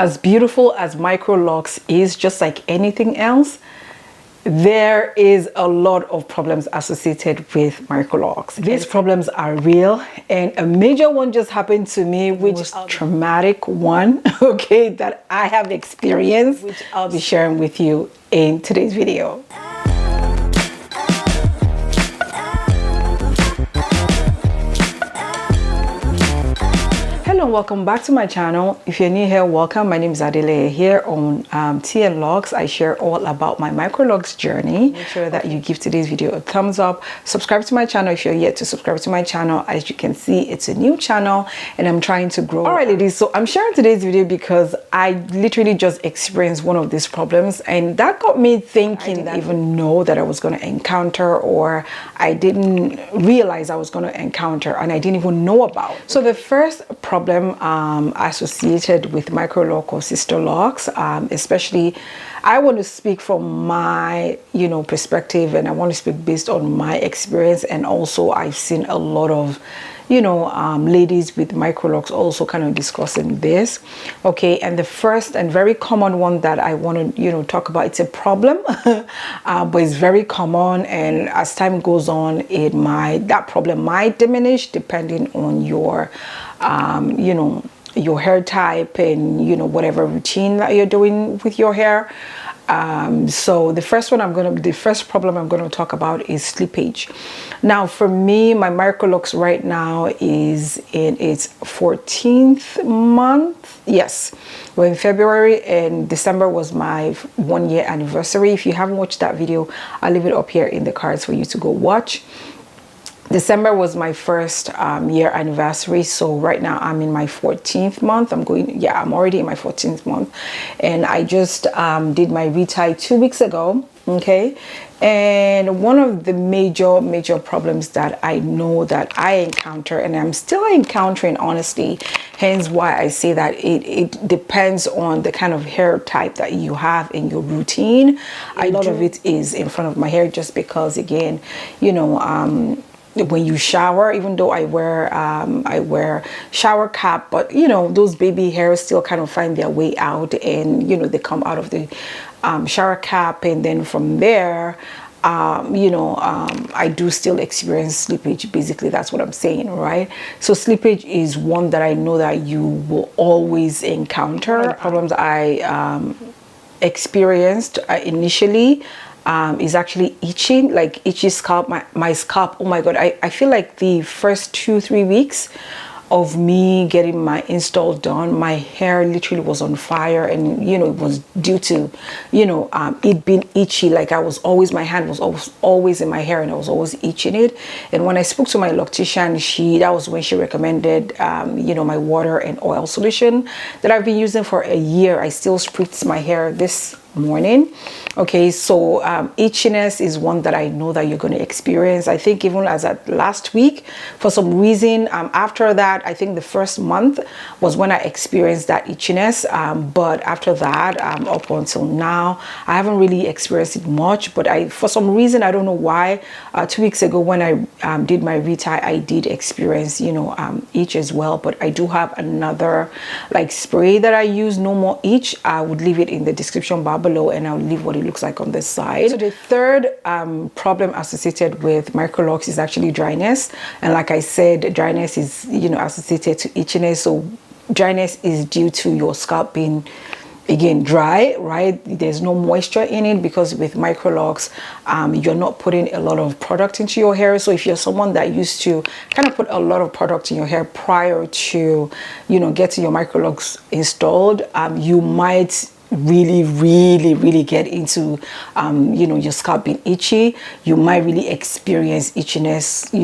As beautiful as Micro Locs is, just like anything else, there is a lot of problems associated with Micro Locs. These problems are real, and a major one just happened to me, which was a traumatic one, okay, that I have experienced, which I'll be sharing with you in today's video. Hello, welcome back to my channel. If you're new here, welcome. My name is Adele. Here on TN Locs, I share all about my Micro Locs journey. Make sure that you give today's video a thumbs up. Subscribe to my channel if you're yet to subscribe to my channel. As you can see, it's a new channel and I'm trying to grow. All right, ladies, so I'm sharing today's video because I literally just experienced one of these problems, and that got me thinking. I didn't even know that I was going to encounter, or I didn't realize I was going to encounter, and I didn't even know about. So the first problem associated with Micro Loc or sister locs, especially, I want to speak from my perspective, and I want to speak based on my experience. And also I've seen a lot of ladies with Micro Locs also kind of discussing this, okay. And the first and very common one that I want to talk about, it's a problem but it's very common, and as time goes on, that problem might diminish depending on your your hair type and whatever routine that you're doing with your hair. So the first problem I'm going to talk about is slippage. Now for me, my Micro Locs right now is in its 14th month. Yes, we're in February, and December was my 1-year anniversary. If you haven't watched that video, I'll leave it up here in the cards for you to go watch. December was my first year anniversary, so right now I'm in my 14th month. I'm already in my 14th month, and I just did my retie 2 weeks ago, okay. And one of the major problems that I know that I encounter, and I'm still encountering, honestly, hence why I say that it depends on the kind of hair type that you have in your routine. A lot of it is in front of my hair, just because, again, when you shower, even though I wear shower cap, but those baby hairs still kind of find their way out, and they come out of the shower cap, and then from there I do still experience slippage. Basically, that's what I'm saying, right? So slippage is one that I know that you will always encounter. One of the problems I experienced initially is actually itching, like itchy scalp. My scalp, oh my god, I feel like the first 2-3 weeks of me getting my install done, my hair literally was on fire, and it was due to it being itchy. Like my hand was always in my hair, and I was always itching it. And when I spoke to my loctician, that was when she recommended my water and oil solution that I've been using for a year. I still spritz my hair this morning, okay. So itchiness is one that I know that you're going to experience. I think even as at last week, for some reason, after that, I think the first month was when I experienced that itchiness, but after that, up until now, I haven't really experienced it much. But for some reason, I don't know why, 2 weeks ago when I did my retie, I did experience itch as well. But I do have another spray that I use, no more itch. I would leave it in the description bar below, and I'll leave what it looks like on this side. So the third problem associated with Micro Locs is actually dryness, and like I said, dryness is associated to itchiness. So dryness is due to your scalp being, again, dry, right? There's no moisture in it, because with Micro Locs, you're not putting a lot of product into your hair. So if you're someone that used to kind of put a lot of product in your hair prior to getting your Micro Locs installed, you might really get into your scalp being itchy. You might really experience itchiness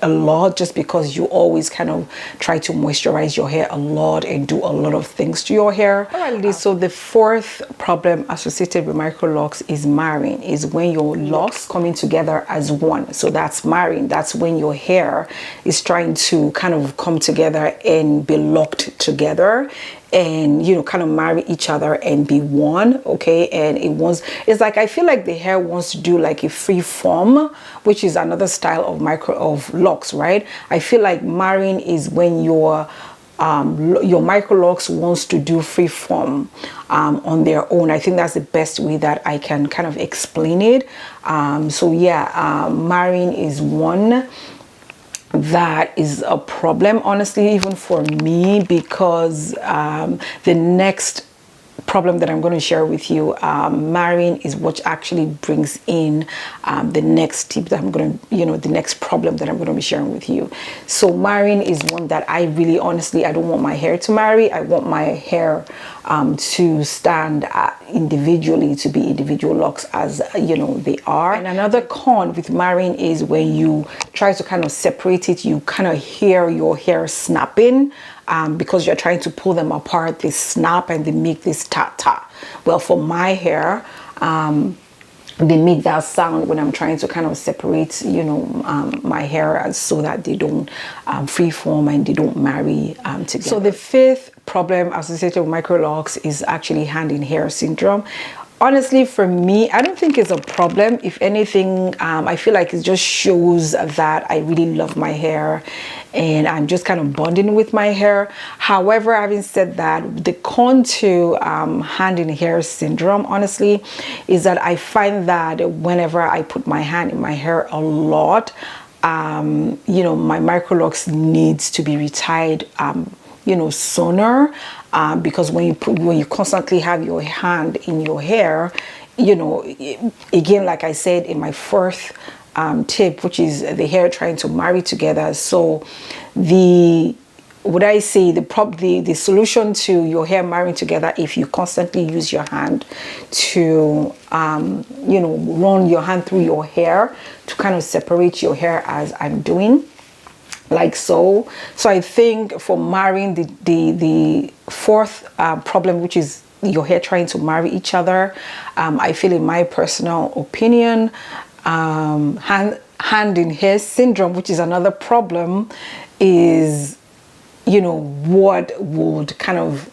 a lot, just because you always kind of try to moisturize your hair a lot and do a lot of things to your hair. All right, ladies, so the fourth problem associated with Micro Locs is marrying, is when your locks coming together as one. So that's marrying. That's when your hair is trying to kind of come together and be locked together, and kind of marry each other and be one, okay. And it's like, I feel like the hair wants to do like a free form, which is another style of Locs, right? I feel like marrying is when your your Micro Locs wants to do free form on their own. I think that's the best way that I can kind of explain it. So yeah, marrying is one that is a problem, honestly, even for me, because the next problem that I'm going to share with you, marrying is what actually brings in the next tip that I'm going to, the next problem that I'm going to be sharing with you. So marrying is one that I really, honestly, I don't want my hair to marry. I want my hair to stand individually, to be individual locks as they are. And another con with marrying is when you try to kind of separate it, you kind of hear your hair snapping. Because you're trying to pull them apart, they snap and they make this ta-ta. Well, for my hair, they make that sound when I'm trying to kind of separate, my hair so that they don't freeform and they don't marry together. So the fifth problem associated with Micro Locs is actually hand in hair syndrome. Honestly, for me, I don't think it's a problem. If anything, I feel like it just shows that I really love my hair and I'm just kind of bonding with my hair. However, having said that, the con to hand in hair syndrome, honestly, is that I find that whenever I put my hand in my hair a lot, my Micro Locs needs to be retied sooner, because when you constantly have your hand in your hair, again, like I said in my first tip, which is the hair trying to marry together. So the solution to your hair marrying together, if you constantly use your hand to run your hand through your hair to kind of separate your hair, as I'm doing, like so. So I think for marrying, the fourth problem, which is your hair trying to marry each other, I feel, in my personal opinion, hand in hair syndrome, which is another problem, is what would kind of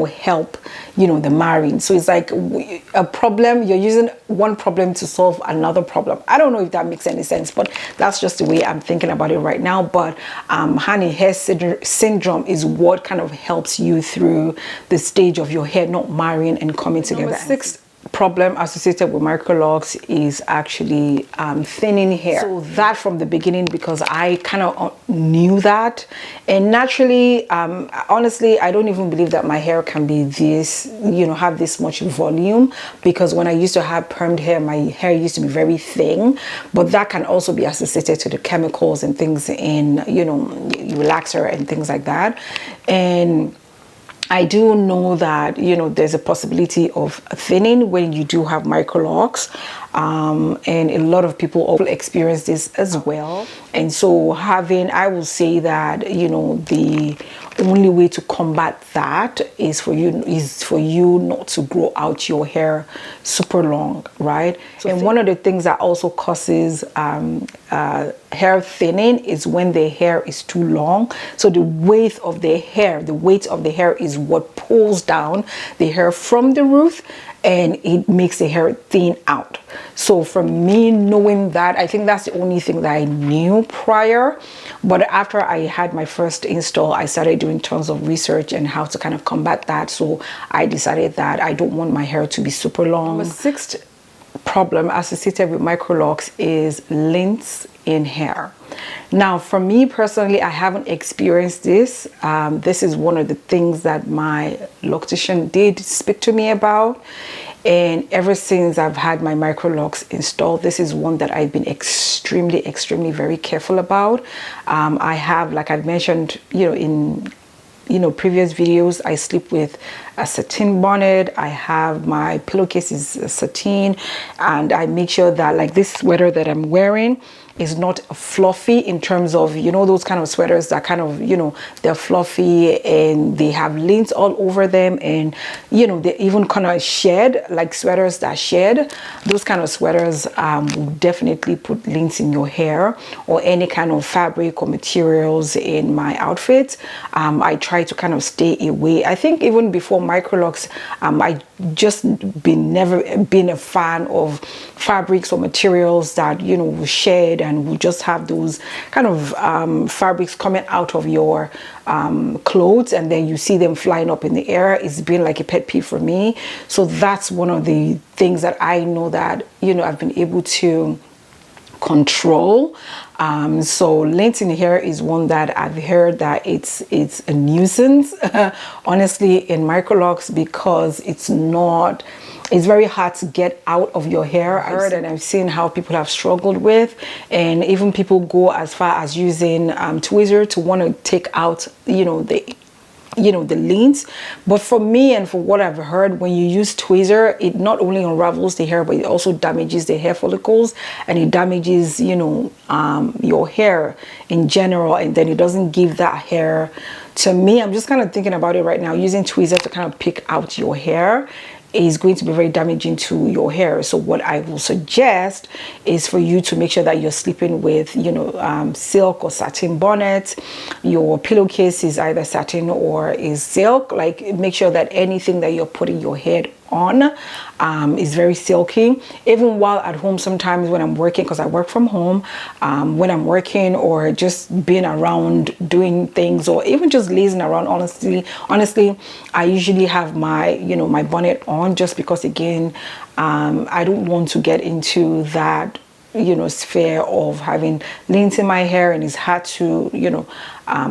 help the marrying. So it's like a problem, you're using one problem to solve another problem. I don't know if that makes any sense, but that's just the way I'm thinking about it right now. But hand in hair syndrome is what kind of helps you through the stage of your hair not marrying and coming together. Number six problem associated with Micro Locs is actually thinning hair. So that from the beginning, because I kind of knew that, and naturally, honestly, I don't even believe that my hair can be this, have this much volume, because when I used to have permed hair, my hair used to be very thin. But that can also be associated to the chemicals and things in relaxer and things like that. And I do know that, there's a possibility of thinning when you do have Micro Locs. And a lot of people also experience this as well. And so I will say that, the only way to combat that is for you not to grow out your hair super long, right? So, and one of the things that also causes hair thinning is when the hair is too long. So the weight of the hair is what pulls down the hair from the root, and it makes the hair thin out. So for me, knowing that, I think that's the only thing that I knew prior. But after I had my first install, I started doing tons of research and how to kind of combat that. So I decided that I don't want my hair to be super long. The sixth problem associated with Micro Locs is lengths in hair. Now, for me personally, I haven't experienced this. This is one of the things that my loctician did speak to me about. And ever since I've had my Micro Locs installed, this is one that I've been extremely very careful about. I have, like I've mentioned, in previous videos, I sleep with a satin bonnet. I have my pillowcase is satin, and I make sure that, like, this sweater that I'm wearing is not fluffy in terms of, those kind of sweaters that kind of, they're fluffy and they have lint all over them, and they even kind of shed, like sweaters that shed. Those kind of sweaters will definitely put lint in your hair, or any kind of fabric or materials in my outfits. I try to kind of stay away. I think even before Micro Locs, I just never been a fan of fabrics or materials that will shed and will just have those kind of fabrics coming out of your clothes, and then you see them flying up in the air. It's been like a pet peeve for me. So that's one of the things that I know that, you know, I've been able to control. So lint in hair is one that I've heard that it's a nuisance honestly in Micro Locs, because it's very hard to get out of your hair. I heard and I've seen how people have struggled with, and even people go as far as using tweezer to want to take out, you know, the lint. But for me and for what I've heard, when you use tweezer, it not only unravels the hair, but it also damages the hair follicles, and it damages, you know, your hair in general, and then it doesn't give that hair. To me, I'm just kind of thinking about it right now, using tweezer to kind of pick out your hair is going to be very damaging to your hair. So what I will suggest is for you to make sure that you're sleeping with, you know, silk or satin bonnet. Your pillowcase is either satin or is silk. Like, make sure that anything that you're putting your head on is very silky. Even while at home, sometimes when I'm working, because I work from home, when I'm working or just being around doing things, or even just lazing around, honestly I usually have my, you know, my bonnet on, just because again, I don't want to get into that, you know, sphere of having lint in my hair, and it's hard to, you know,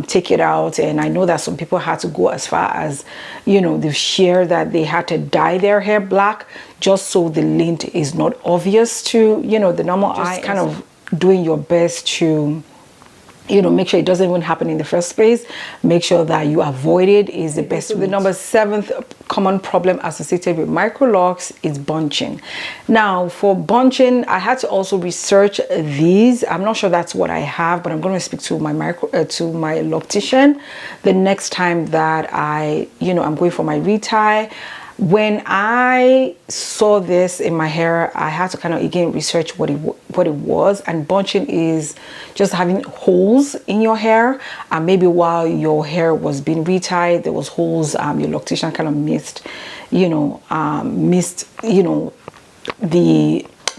take it out. And I know that some people had to go as far as, you know, they've shared that they had to dye their hair black just so the lint is not obvious to, you know, the normal eye. Just kind of doing your best to, you know, make sure it doesn't even happen in the first place. Make sure that you avoid it is the best. So the number 7th common problem associated with Micro Locs is bunching. Now for bunching, I had to also research these. I'm not sure that's what I have, but I'm going to speak to my to my loctician the next time that I'm going for my retie. When I saw this in my hair, I had to kind of again research what it was. And bunching is just having holes in your hair. Maybe while your hair was being retied, there was holes. Your loctician kind of missed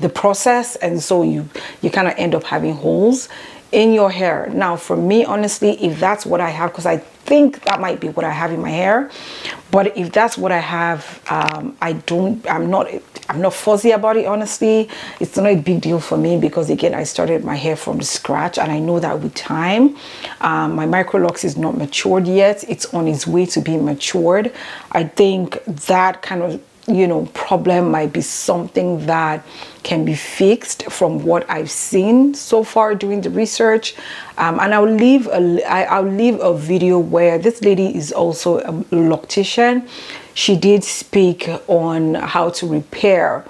the process, and so you kind of end up having holes in your hair. Now for me, honestly, if that's what I have, because I think that might be what I have in my hair, but if that's what I have, I'm not fuzzy about it. Honestly, it's not a big deal for me, because again, I started my hair from scratch, and I know that with time, my Micro Locs is not matured yet. It's on its way to being matured. I think that kind of, you know, problem might be something that can be fixed from what I've seen so far doing the research. And I'll leave a video where this lady is also a loctician. She did speak on how to repair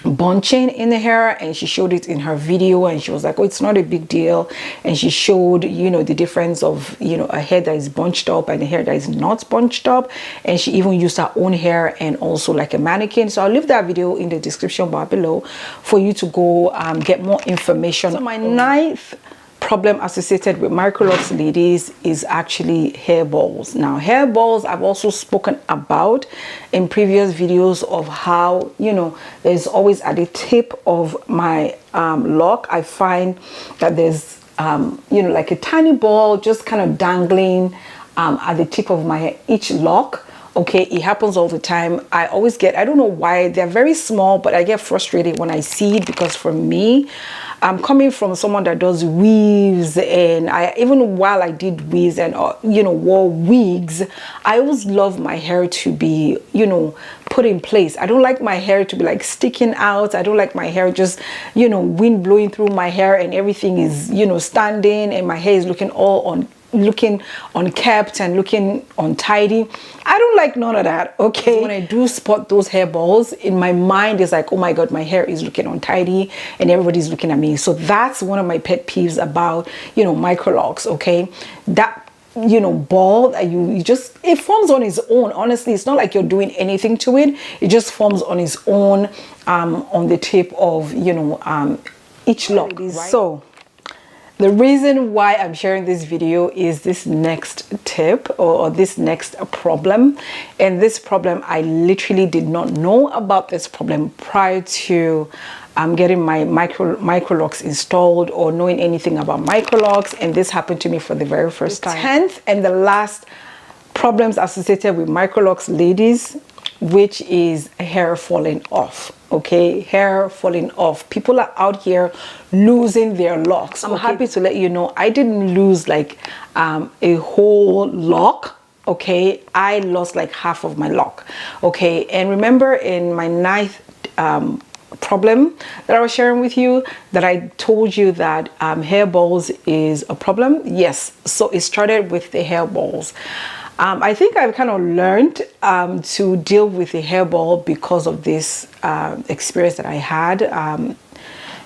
bunching in the hair, and she showed it in her video, and she was like, oh, it's not a big deal. And she showed, you know, the difference of, you know, a hair that is bunched up and a hair that is not bunched up. And she even used her own hair and also like a mannequin. So I'll leave that video in the description bar below for you to go get more information. So my 9th problem associated with Micro Locs, ladies, is actually hair balls. Now hair balls, I've also spoken about in previous videos of how, you know, there's always at the tip of my lock, I find that there's you know, like a tiny ball just kind of dangling at the tip of my each lock. Okay, it happens all the time. I don't know why, they're very small, but I get frustrated when I see it, because for me, I'm coming from someone that does weaves, and even while I did weaves and you know, wore wigs, I always love my hair to be, you know, put in place. I don't like my hair to be like sticking out. I don't like my hair just, you know, wind blowing through my hair and everything is, you know, standing, and my hair is looking unkept and looking untidy. I don't like none of that. Okay, when I do spot those hair balls, in my mind is like, oh my god, my hair is looking untidy and everybody's looking at me. So that's one of my pet peeves about, you know, Micro Locs. Okay, that, you know, ball that you just, it forms on its own. Honestly, it's not like you're doing anything to it. It just forms on its own on the tip of, you know, each lock. Right? So the reason why I'm sharing this video is this next tip or this next problem. And this problem, I literally did not know about this problem prior to getting my Micro Locs installed or knowing anything about Micro Locs. And this happened to me for the very first time. 10th and the last problems associated with Micro Locs, ladies, which is hair falling off. Okay, hair falling off. People are out here losing their locks. I'm happy to let you know I didn't lose like a whole lock. Okay, I lost like half of my lock. Okay, and remember in my 9th problem that I was sharing with you that I told you that hair balls is a problem? Yes, so it started with the hair balls. I think I've kind of learned to deal with a hairball because of this experience that I had.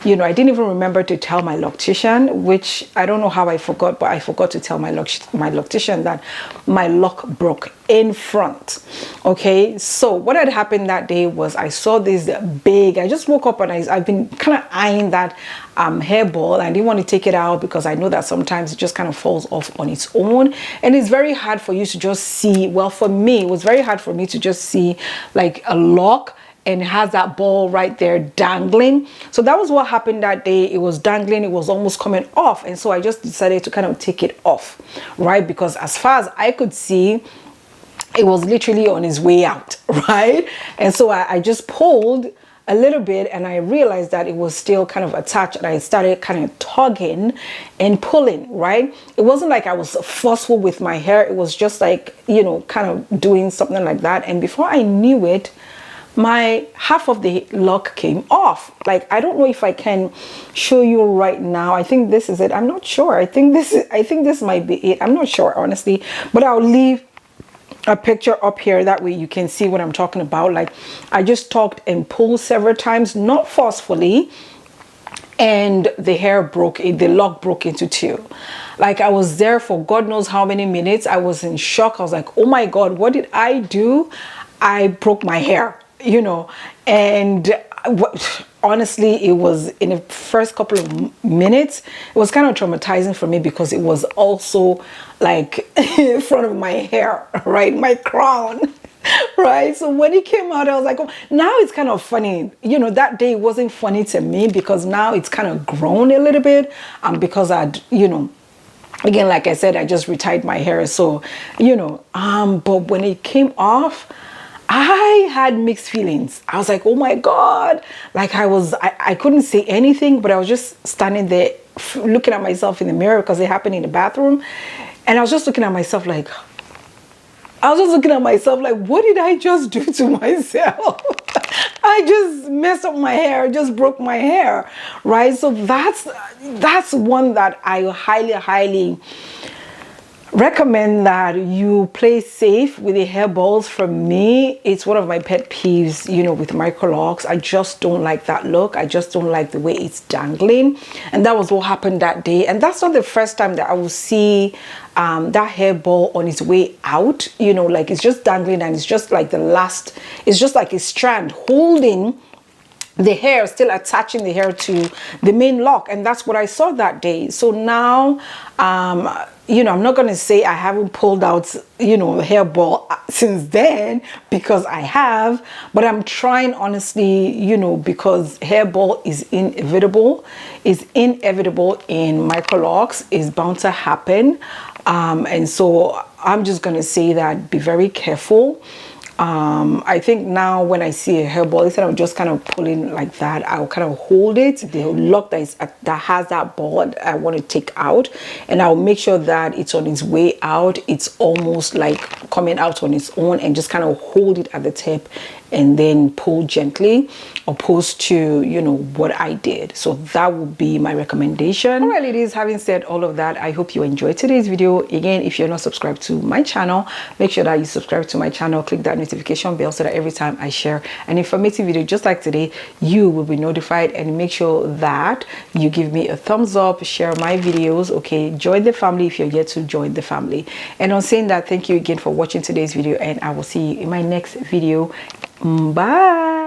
You know, I didn't even remember to tell my loctician, which I don't know how I forgot, but I forgot to tell my loctician that my lock broke in front. Okay, so what had happened that day was I saw this big, I just woke up and I've been kind of eyeing that hairball. I didn't want to take it out because I know that sometimes it just kind of falls off on its own, and it's very hard for you to just see. Well, for me, it was very hard for me to just see like a lock and it has that ball right there dangling. So that was what happened that day. It was dangling, it was almost coming off, and so I just decided to kind of take it off, right? Because as far as I could see, it was literally on its way out, right? And so I just pulled a little bit and I realized that it was still kind of attached, and I started kind of tugging and pulling, right? It wasn't like I was forceful with my hair. It was just like, you know, kind of doing something like that. And before I knew it, my half of the lock came off. Like, I don't know if I can show you right now. I think this is it. I'm not sure. I think this might be it. I'm not sure, honestly, but I'll leave a picture up here, that way you can see what I'm talking about. Like, I just tugged and pulled several times, not forcefully, and the hair broke, the lock broke into two. Like, I was there for God knows how many minutes. I was in shock. I was like, oh my God, what did I do? I broke my hair, you know. And honestly, it was in the first couple of minutes, it was kind of traumatizing for me because it was also like in front of my hair, right? My crown, right? So when it came out, I was like, oh, now it's kind of funny. You know, that day wasn't funny to me because now it's kind of grown a little bit, because I'd, you know, again, like I said, I just retied my hair. So, you know, but when it came off, I had mixed feelings. I was like, oh my God. Like, I couldn't say anything, but I was just standing there looking at myself in the mirror because it happened in the bathroom. And I was just looking at myself like, what did I just do to myself? I just messed up my hair, just broke my hair, right? So that's one that I highly recommend that you play safe with the hair balls. For me, it's one of my pet peeves, you know, with Micro Locs. I just don't like that look. I just don't like the way it's dangling. And that was what happened that day. And that's not the first time that I will see that hair ball on its way out, you know, like it's just dangling and it's just like it's just like a strand holding the hair, still attaching the hair to the main lock. And that's what I saw that day. So now, you know, I'm not going to say I haven't pulled out, you know, the hair ball since then, because I have, but I'm trying honestly, you know, because hair ball is inevitable in Micro Locs, is bound to happen. And so I'm just going to say that be very careful. I think now when I see a hair ball, instead of just kind of pulling like that, I'll kind of hold it, the lock that has that ball I want to take out, and I'll make sure that it's on its way out. It's almost like coming out on its own, and just kind of hold it at the tip and then pull gently, opposed to, you know, what I did. So that would be my recommendation. All right, ladies, having said all of that, I hope you enjoyed today's video. Again, if you're not subscribed to my channel, make sure that you subscribe to my channel, click that notification bell so that every time I share an informative video just like today, you will be notified. And make sure that you give me a thumbs up, share my videos, okay? Join the family if you're yet to join the family. And on saying that, thank you again for watching today's video, and I will see you in my next video. Bye.